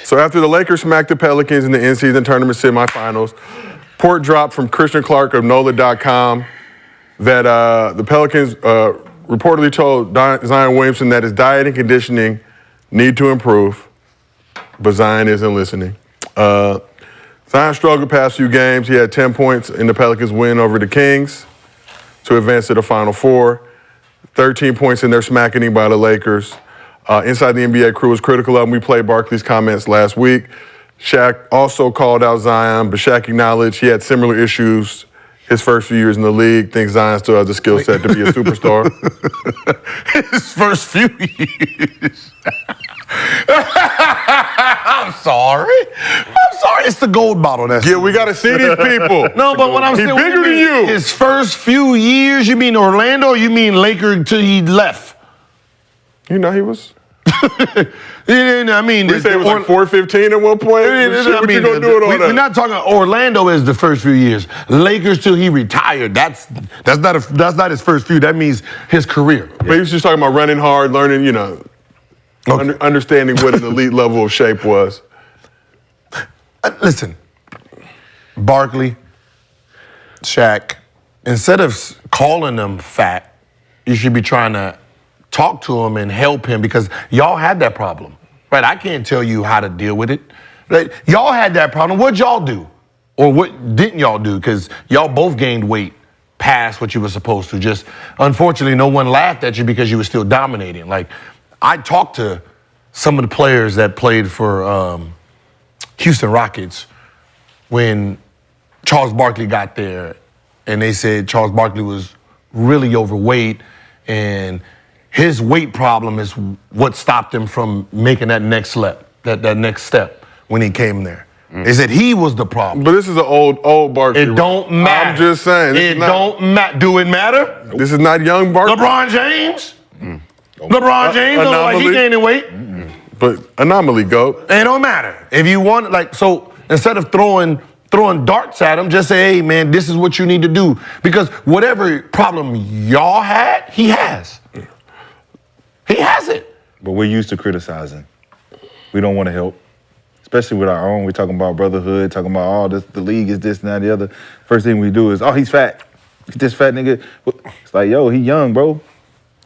So after the Lakers smacked the Pelicans in the in-season tournament semifinals, report dropped from Christian Clark of NOLA.com that the Pelicans reportedly told Zion Williamson that his diet and conditioning need to improve, but Zion isn't listening. Zion struggled the past few games. He had 10 points in the Pelicans' win over the Kings to advance to the Final Four, 13 points in their smacking by the Lakers. Inside the NBA crew was critical of him. We played Barkley's comments last week. Shaq also called out Zion, but Shaq acknowledged he had similar issues his first few years in the league. Thinks Zion still has the skill set to be a superstar. His first few years. I'm sorry. It's the gold bottle. Yeah, we got to see these people. No, but what I'm saying, he's bigger than you. His first few years, you mean Orlando or you mean Laker until he left? You know, he was. I mean, we say it was like 4-15 at one point. What you gonna do it on that? We're not talking Orlando as the first few years. Lakers till he retired. That's not his first few. That means his career. But he was just talking about running hard, learning, you know, understanding what an elite level of shape was. Listen, Barkley, Shaq, instead of calling them fat, you should be trying to talk to him and help him because y'all had that problem, right? I can't tell you how to deal with it. Right? Y'all had that problem. What'd y'all do? Or what didn't y'all do? Because y'all both gained weight past what you were supposed to. Just, unfortunately, no one laughed at you because you were still dominating. Like, I talked to some of the players that played for Houston Rockets when Charles Barkley got there, and they said Charles Barkley was really overweight, and his weight problem is what stopped him from making that next step when he came there. They said he was the problem. But this is an old Barkley. It don't matter. I'm just saying. It don't matter. Do it matter? This is not young Barkley. LeBron James? LeBron James look like he gaining weight. But anomaly, GOAT. It don't matter. If you want, like, so instead of throwing darts at him, just say, hey, man, this is what you need to do. Because whatever problem y'all had, he has. He has it. But we're used to criticizing. We don't want to help, especially with our own. We're talking about brotherhood, talking about, oh, the league is this and that and the other. First thing we do is, oh, he's fat. This fat nigga. It's like, yo, he young, bro.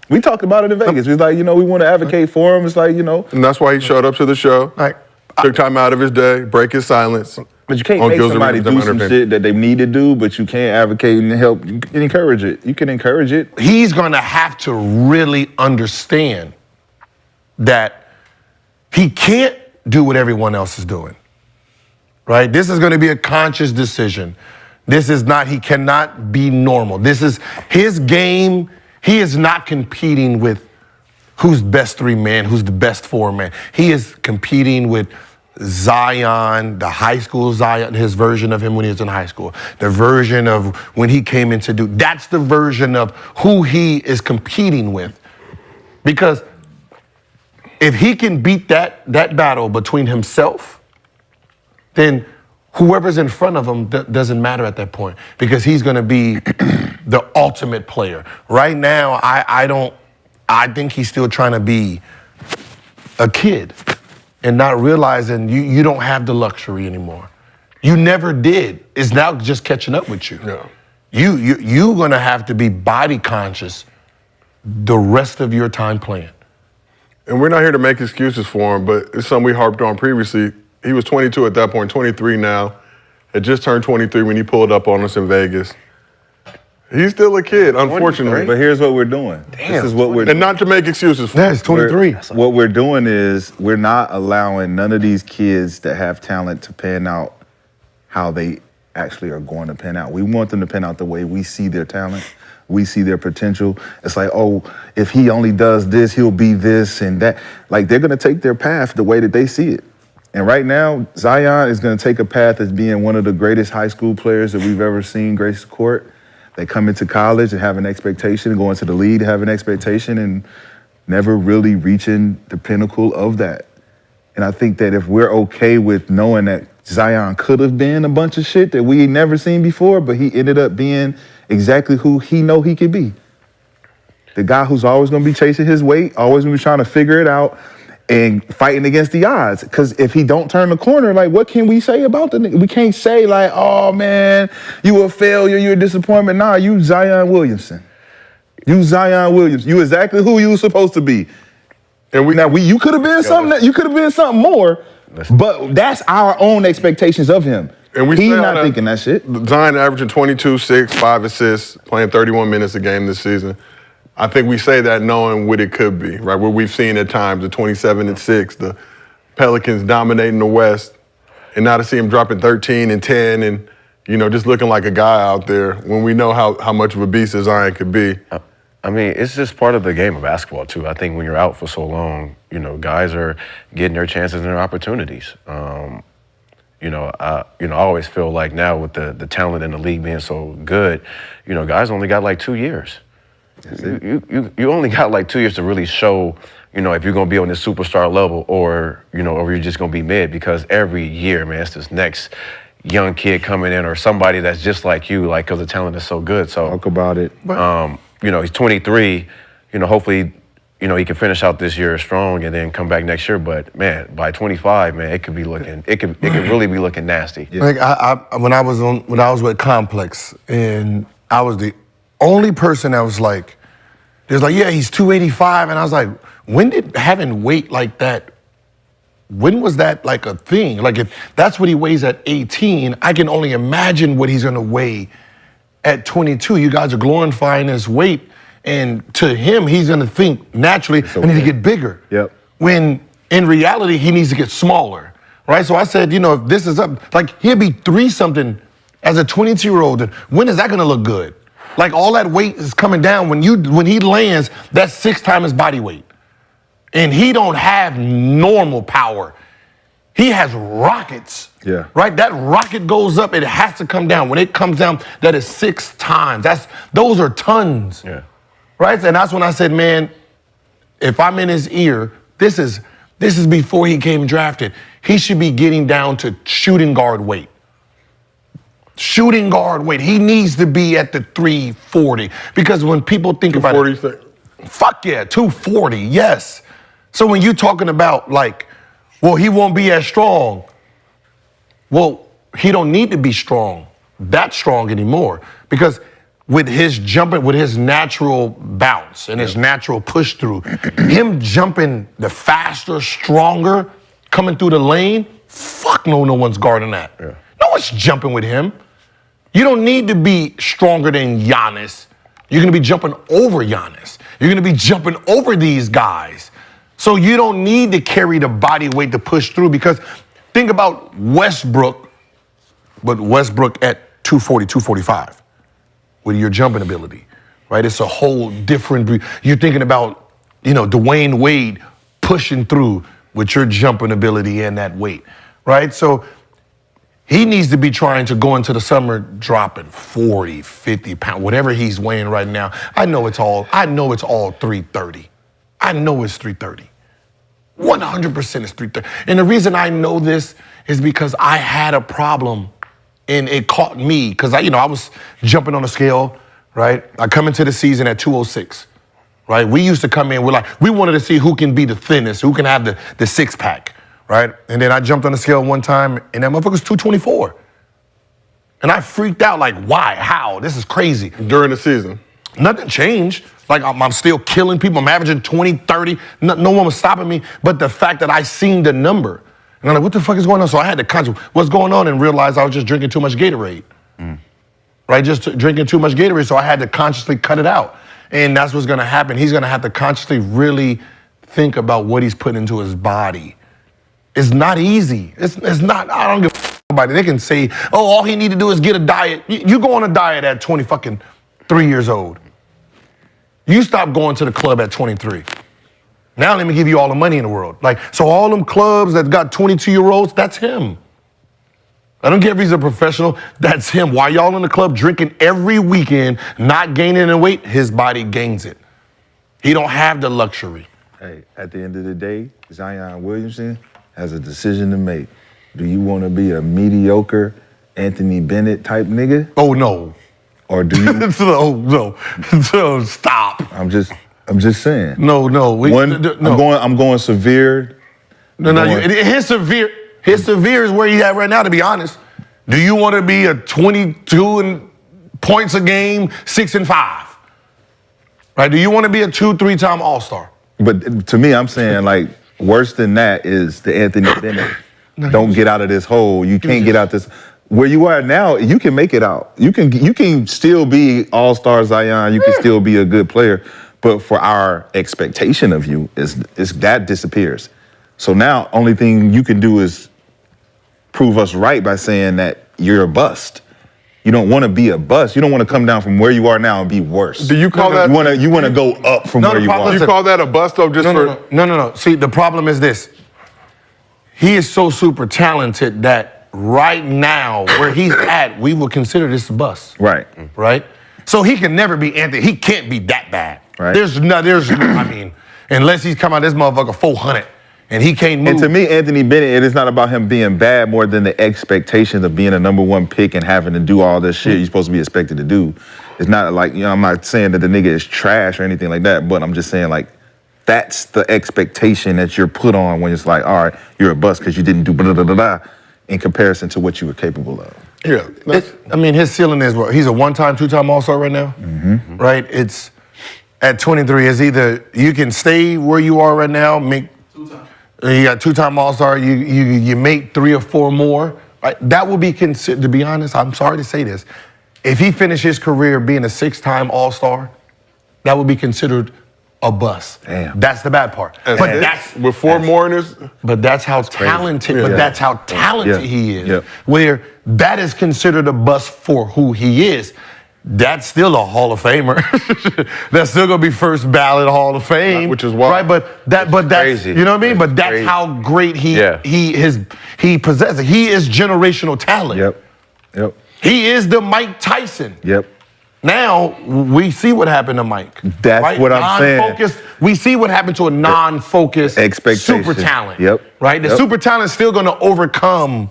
We talked about it in Vegas. It's like, you know, we want to advocate for him. It's like, you know. And that's why he showed up to the show. Like, took time out of his day, break his silence. But you can't make somebody do some shit that they need to do, but you can't advocate and help. You can encourage it. You can encourage it. He's going to have to really understand that he can't do what everyone else is doing, right? This is going to be a conscious decision. This is not, he cannot be normal. This is his game. He is not competing with who's best three man, who's the best four man. He is competing with Zion, the high school Zion, his version of him when he was in high school, the version of when he came into Duke. That's the version of who he is competing with. Because if he can beat that battle between himself, then whoever's in front of him doesn't matter at that point because he's going to be the ultimate player. Right now, I think he's still trying to be a kid and not realizing you don't have the luxury anymore. You never did. It's now just catching up with you. No. You're going to have to be body conscious the rest of your time playing. And we're not here to make excuses for him, but it's something we harped on previously. He was 22 at that point, 23 now. Had just turned 23 when he pulled up on us in Vegas. He's still a kid, unfortunately. But here's what we're doing. Damn, this is what we're doing. And not to make excuses for him. Yeah, it's 23. What we're doing is we're not allowing none of these kids that have talent to pan out how they actually are going to pan out. We want them to pan out the way we see their talent. We see their potential. It's like, oh, if he only does this, he'll be this and that. Like, they're going to take their path the way that they see it. And right now, Zion is going to take a path as being one of the greatest high school players that we've ever seen grace the court. They come into college and have an expectation, and go into the league, have an expectation, and never really reaching the pinnacle of that. And I think that if we're okay with knowing that Zion could have been a bunch of shit that we ain't never seen before, but he ended up being exactly who he know he could be. The guy who's always going to be chasing his weight, always going to be trying to figure it out, and fighting against the odds. Because if he don't turn the corner, like, what can we say about the nigga? We can't say, like, oh, man, you a failure, you a disappointment. Nah, you Zion Williamson. You Zion Williamson. You exactly who you were supposed to be. And you could have been something. You could have been something more, but that's our own expectations of him. And he's not thinking that shit. Zion averaging 22, 6, 5 assists, playing 31 minutes a game this season. I think we say that knowing what it could be, right? What we've seen at times, the 27 and 6, the Pelicans dominating the West, and now to see him dropping 13 and 10 and, you know, just looking like a guy out there when we know how much of a beast Zion could be. I mean, it's just part of the game of basketball, too. I think when you're out for so long, you know, guys are getting their chances and their opportunities. I always feel like now with the talent in the league being so good, you know, guys only got like 2 years. You only got like 2 years to really show, you know, if you're going to be on this superstar level or you're just going to be mid, because every year, man, it's this next young kid coming in or somebody that's just like you, like, because the talent is so good. So talk about it. He's 23. You know, hopefully, you know, he can finish out this year strong and then come back next year. But man, by 25, man, it could really be looking nasty. Yeah. Like when I was with Complex, and I was the only person that was like, there's like, yeah, he's 285, and I was like, when did having weight like that? When was that like a thing? Like if that's what he weighs at 18, I can only imagine what he's gonna weigh at 22. You guys are glorifying his weight, and to him, he's gonna think naturally, I need to get bigger. Yep. When in reality, he needs to get smaller, right? So I said, you know, if this is up, like he'll be 3-something as a 22-year-old, when is that gonna look good? Like all that weight is coming down. When he lands, that's 6 times his body weight. And he don't have normal power. He has rockets. Yeah. Right? That rocket goes up, it has to come down. When it comes down, that is 6 times. Those are tons. Yeah. Right? And that's when I said, man, if I'm in his ear, this is before he came drafted. He should be getting down to shooting guard weight. Shooting guard weight. He needs to be at the 340. Because when people think about it, fuck yeah, 240, yes. So when you're talking about like, well, he won't be as strong. Well, he don't need to be that strong anymore. Because with his jumping, with his natural bounce and his natural push through, him jumping the faster, stronger, coming through the lane, fuck no one's guarding that. Yeah. No one's jumping with him. You don't need to be stronger than Giannis. You're gonna be jumping over Giannis. You're gonna be jumping over these guys. So you don't need to carry the body weight to push through, because think about Westbrook, but Westbrook at 240, 245 with your jumping ability, right? It's a whole different, you're thinking about, you know, Dwayne Wade pushing through with your jumping ability and that weight, right? So he needs to be trying to go into the summer dropping 40, 50 pounds, whatever he's weighing right now. I know it's all 330. I know it's 330. 100% it's 330. And the reason I know this is because I had a problem and it caught me, because I was jumping on a scale, right? I come into the season at 206, right? We used to come in, we wanted to see who can be the thinnest, who can have the 6-pack. Right? And then I jumped on the scale one time, and that motherfucker was 224. And I freaked out, like, why? How? This is crazy. During the season? Nothing changed. Like, I'm still killing people. I'm averaging 20, 30. No one was stopping me. But the fact that I seen the number, and I'm like, what the fuck is going on? So I had to concentrate what's going on and realize I was just drinking too much Gatorade. Right? Just drinking too much Gatorade. So I had to consciously cut it out. And that's what's going to happen. He's going to have to consciously really think about what he's putting into his body. It's not easy. It's not, I don't give a fuck about it. They can say, oh, all he need to do is get a diet. You go on a diet at 3 years old. You stop going to the club at 23. Now let me give you all the money in the world. Like, so all them clubs that got 22-year-olds, that's him. I don't care if he's a professional, that's him. While y'all in the club drinking every weekend, not gaining any weight, his body gains it. He don't have the luxury. Hey, at the end of the day, Zion Williamson has a decision to make. Do you want to be a mediocre Anthony Bennett type nigga? Oh no. Or do you? No, stop. I'm just saying. No. I'm going severe His severe is where he's at right now, to be honest. Do you want to be a 22 and points a game, 6 and 5? Right? Do you want to be a 2-3-time All-Star? But to me, I'm saying like worse than that is the Anthony Bennett. Don't get out of this hole. You can't get out this. Where you are now, you can make it out. You can still be All-Star Zion. You can still be a good player. But for our expectation of you, is that disappears. So now, only thing you can do is prove us right by saying that you're a bust. You don't want to be a bust. You don't want to come down from where you are now and be worse. Do you call that? You want to go up from where you are. Do you call that a bust though? No. See, the problem is this. He is so super talented that right now, where he's at, we will consider this a bust. Right. Right? So he can never be Anthony. He can't be that bad. Right. I mean, unless he's come out this motherfucker 400 and he can't move. And to me, Anthony Bennett, it is not about him being bad more than the expectations of being a number 1 pick and having to do all this shit you're supposed to be expected to do. It's not like, I'm not saying that the nigga is trash or anything like that, but I'm just saying like, that's the expectation that you're put on when it's like, all right, you're a bust because you didn't do blah, blah, blah, blah, in comparison to what you were capable of. Yeah. His ceiling is what? He's a 1-time, 2-time All-Star right now? Mm-hmm. Right? It's at 23, is either you can stay where you are right now, make 2-time. You got 2-time All-Star, you make 3 or 4 more. Right? That will be considered, to be honest, I'm sorry to say this. If he finished his career being a 6-time All-Star, that would be considered a bust. Damn. That's the bad part. But that's with 4 more in his. But that's how talented. Yeah. But that's how talented he is. Yeah. Where that is considered a bust for who he is. That's still a Hall of Famer. That's still gonna be first ballot Hall of Fame, which is why. right? But that's crazy. you know what I mean. But that's Crazy. how great he possesses. He is generational talent. Yep. He is the Mike Tyson. Yep. Now we see what happened to Mike. That's right? what I'm saying. Non-focused. We see what happened to a non-focused Expectation. super talent. Yep. Right. The super talent is still going to overcome.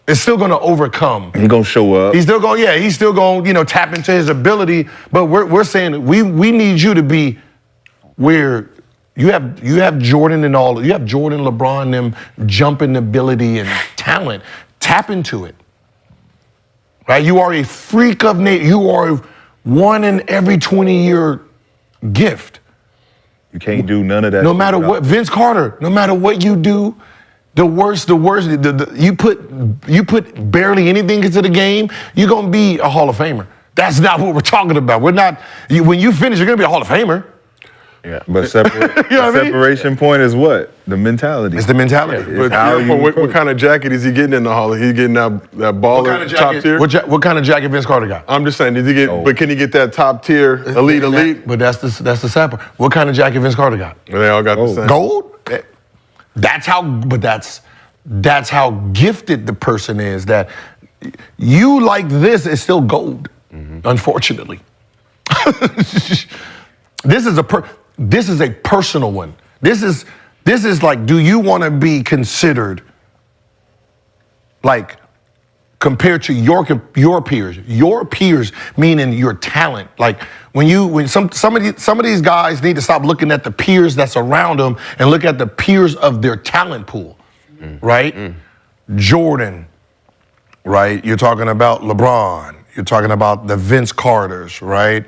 It's still going to overcome. He's gonna show up. He's still going. Yeah. He's still going. Tap into his ability. But we're saying we need you to be where you have Jordan and all. You have Jordan, LeBron, them jumping ability and talent. Tap into it. Right? You are a freak of nature. You are 1 in every 20-year gift. You can't do none of that. No matter what, Vince Carter, no matter what you do, the worst, you put barely anything into the game, you're going to be a Hall of Famer. That's not what we're talking about. We're not, when you finish, you're going to be a Hall of Famer. Yeah. But separation point is what? The mentality. It's the mentality. Yeah, But how you what kind of jacket is he getting in the Hall? He getting that baller top tier? What kind of jacket Vince Carter got? I'm just saying, but can he get that top tier, elite? But that's the sad part. What kind of jacket Vince Carter got? They all got the same. Gold? That's how gifted the person is, that you like this is still gold, unfortunately. This is a personal one. This is like, do you want to be considered like compared to your peers? Your peers meaning your talent. Like when some of these guys need to stop looking at the peers that's around them and look at the peers of their talent pool, right? Jordan, right? You're talking about LeBron. You're talking about the Vince Carters, right?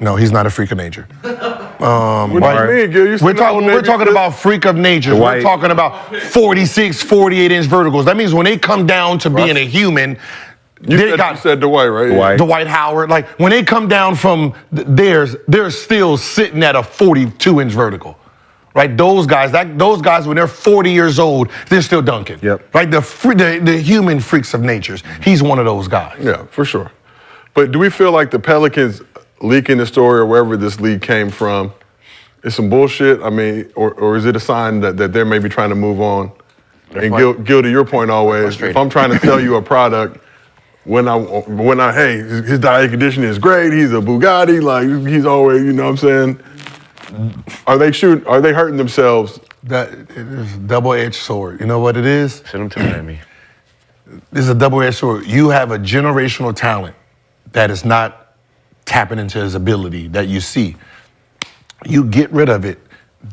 No, he's not a freak of nature. What do you mean, Gil? We're talking about freak of nature. We're talking about 46, 48-inch verticals. That means when they come down to being a human, you said Dwight, right? Dwight Howard. Like when they come down from theirs, they're still sitting at a 42-inch vertical. Right? Those guys when they're 40 years old, they're still dunking. Yep. Right? The human freaks of nature. He's one of those guys. Yeah, for sure. But do we feel like the Pelicans leaking the story or wherever this leak came from is some bullshit? I mean, or is it a sign that they're maybe trying to move on? And Gil, to your point always, if I'm trying to sell you a product, hey, his diet conditioning is great, he's a Bugatti, like he's always, you know what I'm saying? Are they hurting themselves? That it is a double-edged sword. You know what it is? Send him to Miami. This is a double-edged sword. You have a generational talent that is not tapping into his ability that you see. You get rid of it.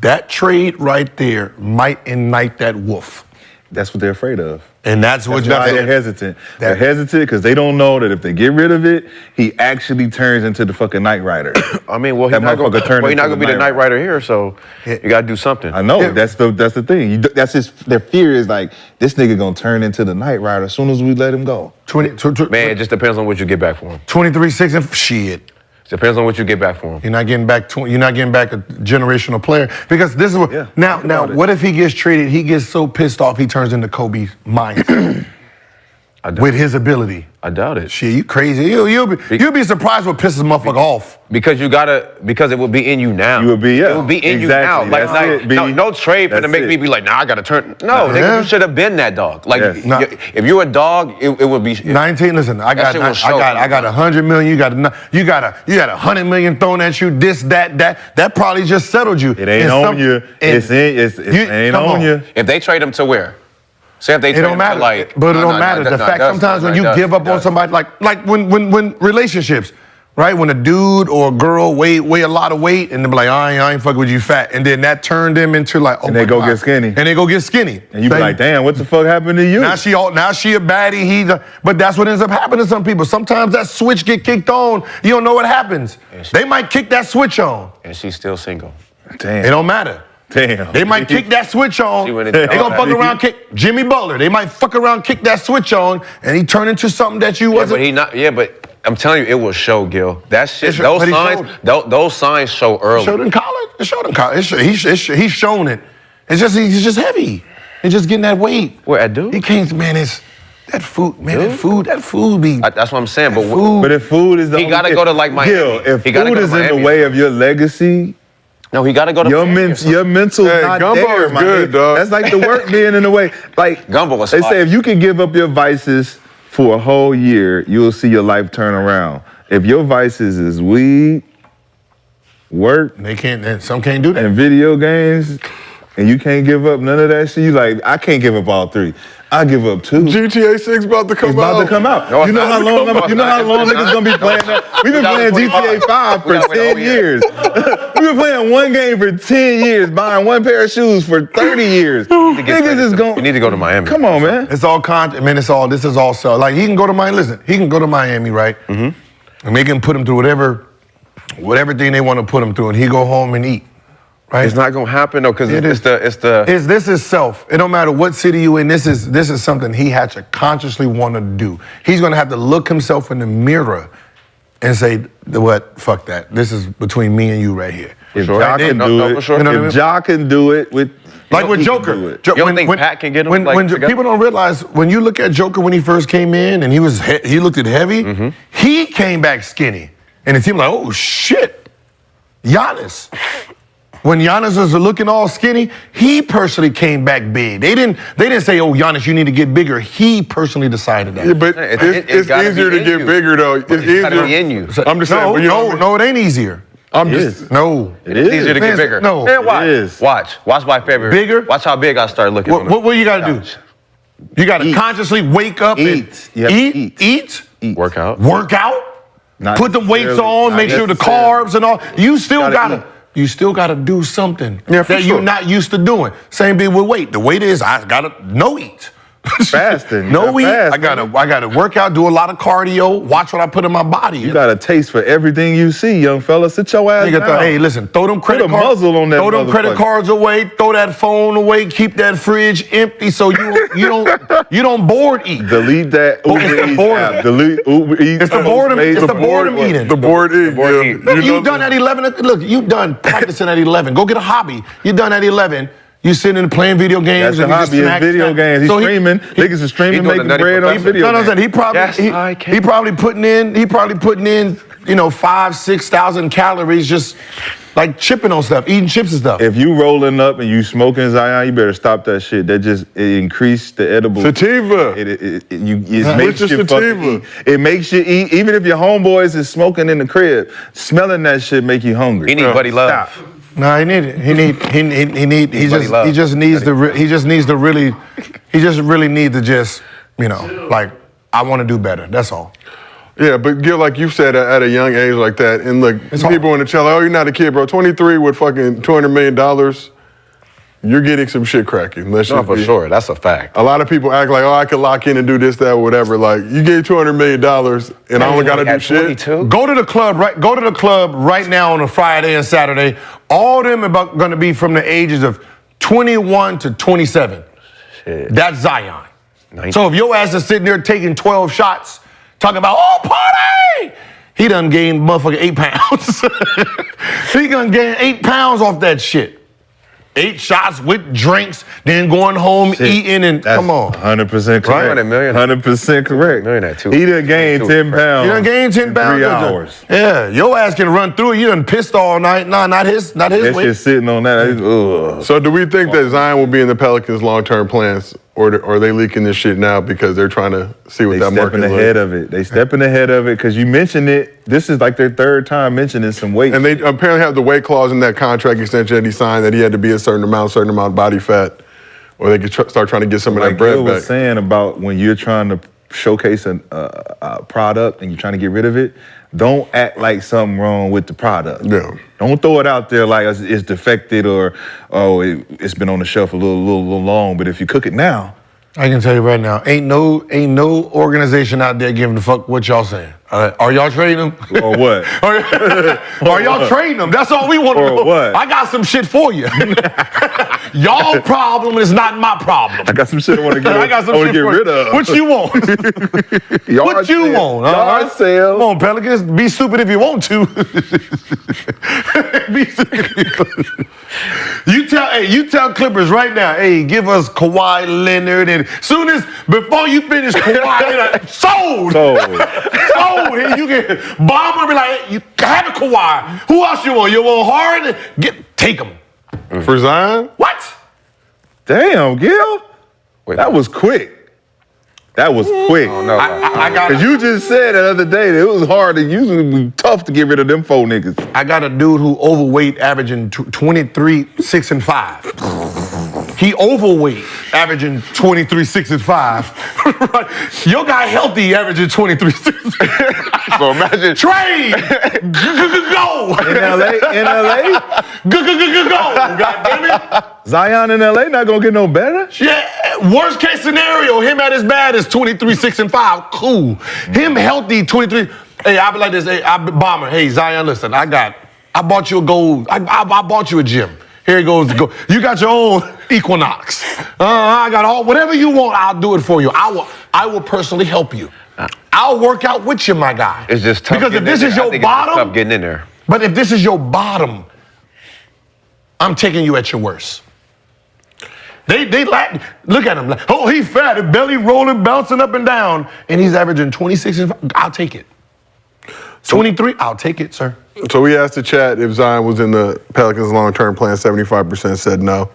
That trade right there might ignite that wolf. That's what they're afraid of. And that's why they're hesitant. They're hesitant because they don't know that if they get rid of it, he actually turns into the fucking Knight Rider. I mean, well, he's That not going motherfucker turned to into be the Knight Rider here, so you got to do something. I know. That's the thing. That's their fear is like, this nigga gonna turn into the Knight Rider as soon as we let him go. Man, it just depends on what you get back for him. 23-6 and shit. Depends on what you get back for him. You're not getting back. You're not getting back a generational player because this is what. Now, what if he gets traded? He gets so pissed off he turns into Kobe mindset with his ability. I doubt it. Shit, you crazy? You'll be surprised what pisses a motherfucker off. Because it will be in you now. You will be, It will be in you now. Like, no trade for to make me be like, nah, I gotta turn. No, nigga, you should have been that dog. Like, if you're a dog, it would be. 19. Listen, I got $100 million. You got $100 million thrown at you. This, that probably just settled you. It ain't on you. It ain't on you. If they trade him to where? Say if they trade him to like, but it don't matter. The fact sometimes when you give up on somebody, like when relationships, right? When a dude or a girl weigh a lot of weight and they be like, I ain't fucking with you fat, and then that turned them into like, oh, and they go get skinny. And they go get skinny. And you be like, damn, what the fuck happened to you? Now she a baddie. But that's what ends up happening to some people. Sometimes that switch get kicked on. You don't know what happens. They might kick that switch on. And she's still single. Damn. It don't matter. Damn. They might kick that switch on. They gonna fuck around, kick Jimmy Butler. They might fuck around, kick that switch on, and he turn into something that you wasn't. But I'm telling you, it will show, Gil. That shit, those signs show early. It showed in college. It showed in college. He's shown it. It's just he's just heavy. He's just getting that weight. Where at dude? He can't, man. It's that food, man. That food be. That's what I'm saying. But if food is the he gotta go to like Miami. Gil, if he food is in the way of your legacy. No, he got to go to your mental's not Gumbo there, is my good, nigga. dog. That's like the work being in the way. Like Gumbo was they fire. say, if you can give up your vices for a whole year, you'll see your life turn around. If your vices is weed, work, they can't. And some can't do that. And video games, and you can't give up none of that shit. You like, I can't give up all three. I give up two. GTA 6 about to come out. It's about to come out. No, you know how long niggas gonna be playing that? We've been playing GTA 5 for 10 years. We've been playing one game for 10 years, buying one pair of shoes for 30 years. Niggas is going. You need to go to Miami. Come on, man. It's all content. Man, this is all so. Like, he can go to Miami. Listen, he can go to Miami, right? Mm-hmm. And they can put him through whatever thing they want to put him through, and he go home and eat. Right? It's not gonna happen though, because this is self. It don't matter what city you in. This is something he had to consciously want to do. He's gonna have to look himself in the mirror and say, "What? Fuck that. This is between me and you right here." If Ja can do it, if Ja can do it with. Like with Joker. You don't think Pat can get him? When people don't realize, when you look at Joker when he first came in and he looked at heavy, he came back skinny. And it seemed like, oh shit, Giannis. When Giannis was looking all skinny, he personally came back big. They didn't say, oh, Giannis, you need to get bigger. He personally decided that. Yeah, but it's easier to get bigger though. It's easier. Gotta be in you. I'm just saying. No, it ain't easier. It is easier to get bigger. No. Man, watch. It is. Watch my favorite. Bigger? Watch how big I start looking. What you gotta do? You gotta consciously wake up and eat, work out. Not put the weights on, make sure the carbs and all. You still gotta do something that you're not used to doing. Same thing with weight. The weight is I gotta no eat. Fasting. No eat. I gotta work out, do a lot of cardio, watch what I put in my body. You got a taste for everything you see, young fella. Sit your ass down. Hey, listen, throw them credit cards. Put a muzzle on that. Throw them credit cards away. Throw that phone away. Keep that fridge empty so you don't bored eat. Delete that Uber Eats app. Delete Uber Eats. It's the boredom. It's the boredom eating. The bored eat. Look, you done at 11. Look, you done practicing at 11. Go get a hobby. You done at 11. You sitting and playing video games. That's the hobby. It's video games. He's streaming. Niggas are streaming, making bread on video games. He probably putting in 5,000-6,000 calories just like chipping on stuff, eating chips and stuff. If you rolling up and you smoking Zion, you better stop that shit. That just increased the edible sativa. It makes you fucking eat. It makes you eat. Even if your homeboys is smoking in the crib, smelling that shit make you hungry. He need Buddy Love. Stop. No, he need it. He just really need to just, like, I want to do better. That's all. Yeah, but Gil, like you said, at a young age like that, and look, people in the chat, like, oh, you're not a kid, bro. 23 with fucking $200 million, you're getting some shit cracking. No, for sure. That's a fact. A lot of people act like, oh, I could lock in and do this, that, whatever. Like, you gave $200 million, and I only got to do shit. 22? Go to the club right now on a Friday and Saturday. All of them are going to be from the ages of 21 to 27. Shit. That's Zion. 19. So if your ass is sitting there taking 12 shots, talking about, oh, party! He done gained motherfucking 8 pounds. He done gained 8 pounds off that shit. 8 shots with drinks, then going home, eating, and That's come on. 100% correct. Right? $100 million. 100% correct. Million at two. He done gained 10 pounds. You done gained 10 pounds. in 3 hours. Yeah, your ass can run through it. You done pissed all night. Nah, not his That weight. shit sitting on that. Ugh. So do we think that Zion will be in the Pelicans' long-term plans, or are they leaking this shit now because they're trying to see what They that market stepping is ahead like? of it. They stepping ahead of it because you mentioned it. This is like their 3rd time mentioning some weight. And they apparently have the weight clause in that contract extension that he signed that he had to be a certain amount of body fat, or they could start trying to get some of that like bread Gil was back. saying about when you're trying to showcase a product and you're trying to get rid of it, don't act like something wrong with the product. Yeah. Don't throw it out there like it's defected or it's been on the shelf a little long. But if you cook it now, I can tell you right now, ain't no organization out there giving a fuck what y'all saying. Are y'all trading them? or what? Are y'all trading them? That's all we want to Or know. what? I got some shit for you. Y'all problem is not my problem. I got some shit I want to get. I got some I want shit to get for rid you. of. What you want? Yard What you sale. want? Yard sale. Come on, Pelicans. Be stupid if you want to. Be stupid. You tell Clippers right now, hey, give us Kawhi Leonard, and soon as before you finish Kawhi Leonard, sold. Sold. And you can Bomber be like, hey, you have a Kawhi. Who else you want? You want Harden? Take him. For Zion? What? Damn, Gil. Wait. That was quick. That was quick. No, I got Because you just said the other day that it was hard and usually tough to get rid of them 4 niggas. I got a dude who overweight, averaging 23, 6, and 5. He overweight, averaging 23, 6, and 5. Right. Your guy healthy, averaging 23, 6, and 5. So imagine. Trade! Go! In LA? Go! God damn it! Zion in LA not gonna get no better? Yeah, worst case scenario, him at his bad is 23, 6, and 5. Cool. Him healthy, 23. Hey, I be like this. Hey, Bomber. Hey, Zion, listen, I bought you a gold. I bought you a gym. Here it goes. You got your own Equinox. I got whatever you want, I'll do it for you. I will personally help you. I'll work out with you, my guy. It's just tough. Because if this is I your think it's just bottom, tough getting in there. but if this is your bottom, I'm taking you at your worst. They like, look at him. Like, oh, he's fat, belly rolling, bouncing up and down, and he's averaging 26 and 5. I'll take it. 23, I'll take it, sir. So we asked the chat if Zion was in the Pelicans' long-term plan. 75% said no.